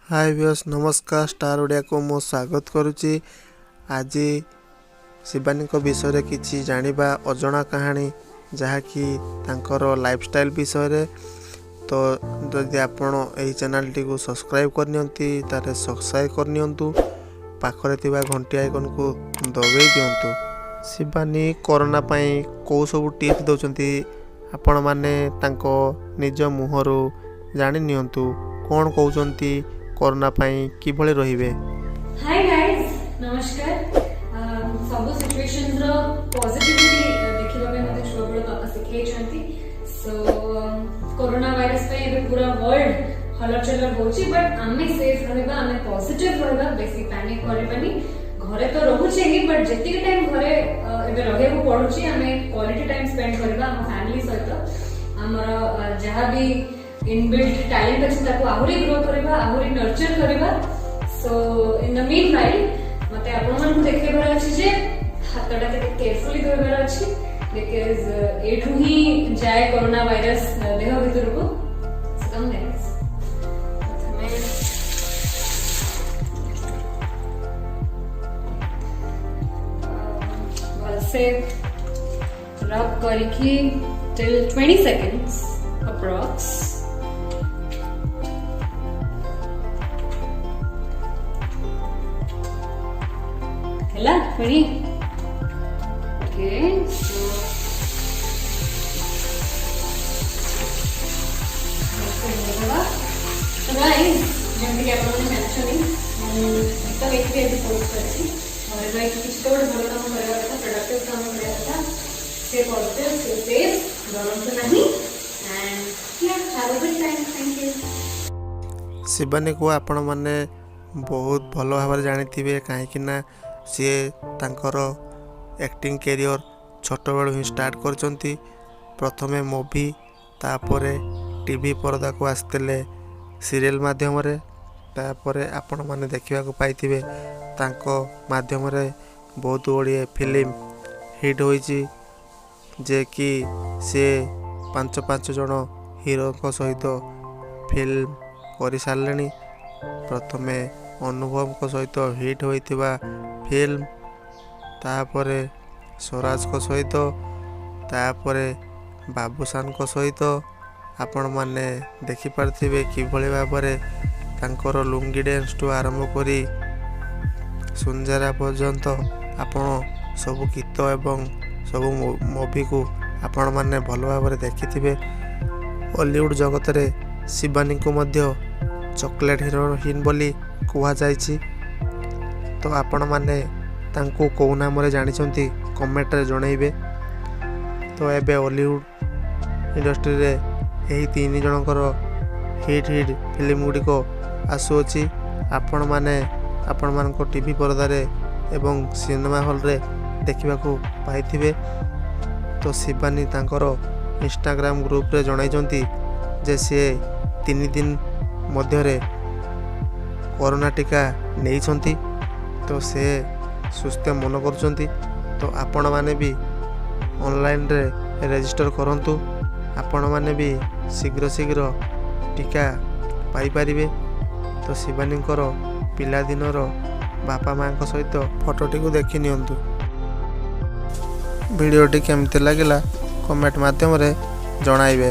हाय viewers नमस्कार star Odia को मो स्वागत करुच्ची। आज शिवानी विषय किसी जानिबा अजଣା कहानी जहाँकि तांकर लाइफस्टाइल विषय तो जदि आपण यही चैनल टी को सब्सक्राइब करनियंती तारे सब्सक्राइब करनियंतु पाखरे थिबा घंटी आइकन को दबाई दियंतु। शिवानी कोरोना पई को सब टिप्स दउचंती आपण माने तांको निज मुहरु जानि नियंतु कोन कहउचंती कोरोना पई किभले रहिबे। हाय गाइस नमस्कार। सब सिचुएशंस रो पॉजिटिविटी देखिबा के मते छुआ बड़ पापा सिखै छथि। सो कोरोना वायरस पे एबे पूरा वर्ल्ड हलचल होची बट आमे सेफ रहबा आमे पॉजिटिव रहबा बेसी पैनिक करबानी। घरे तो रहूची ही बट जति के टाइम घरे एबे रहे को पडुची आमे क्वालिटी टाइम स्पेंड करबा हम फैमिली सहित हमर जहां भी इनबिल्ट टैलेंट अछि ताको आहुरी ग्रो करबा आहुरी नर्चर करबा। सो इन द मीन वाइल मते आपण मन को देखेबार अछि जे हातटा के केयरफुली धरबार अछि बिकॉज़ एठू ही जाय कोरोना वायरस देह भीतर को कम गाइस। से रब करके till 20 seconds approx। Hela, ready? Okay, so guys, जैसे कि आपने मेंशन तो एक भी पोस्ट करती और लाइक कुछ तो बड़ा काम करेगा था प्रोडक्टिव काम करेगा था से पॉजिटिव से सेफ डोंट तो नहीं एंड या have a good time. Thank you. Shivani को आपण माने बहुत भल भाव जानी कहीं सी तांकर एक्टिंग कैरियर छोट बेलू ही स्टार्ट करचंती। प्रथमे मूवी तापरे टीवी पर्दा को आसते सीरियल माध्यम रे तापरे आपण माने देखा पाइथिबे तांको माध्यम रे बहुत गुड़िए फिल्म हिट होईची जे कि से पांच जन हीरो को सहित फिल्म कर सारे। प्रथमे अनुभव को सहित हिट होइथिबा फिल्म तापरे स्वराज को सहित तापरे बाबूसान को सहित आपण माने देखि पारथिबे किभली भाबरे तांकर लुंगी डांस टू आरंभ करी सुंजरा पर्यंत आपण सब गीत एवं सब मूवी को आपण माने भल भाव देखिथिबे। हॉलीवुड जगत रे शिवानी को मध्य चॉकलेट हीरोइन बोली कुहा जायछि। तो आपण माने तांको को नाम रे जानिछंती कमेंट रे जणाइबे। तो एबे हॉलीवुड इंडस्ट्री रे एही तीन जनकर हिट फिल्म गुडी को आसुअछि। आपण माने आपण मान को टीवी पर्दा रे एवं सिनेमा हॉल रे देखिबा को पाइथिबे। तो शिवानी तांकर इंस्टाग्राम ग्रुप रे जणाइछंती जे से 3 दिन मध्य रे कोरोना टीका नेइछंती। तो से सुस्थ मन करछंती। तो आपण माने भी ऑनलाइन रे रजिस्टर करंतु आपण माने भी शीघ्र टीका पाई परिबे। तो शिवानी पिला दिनर बापा माँ सहित फोटोटी को देखि नियंतु। वीडियोटी केमती लगिला कमेंट माध्यम रे जणाइबे।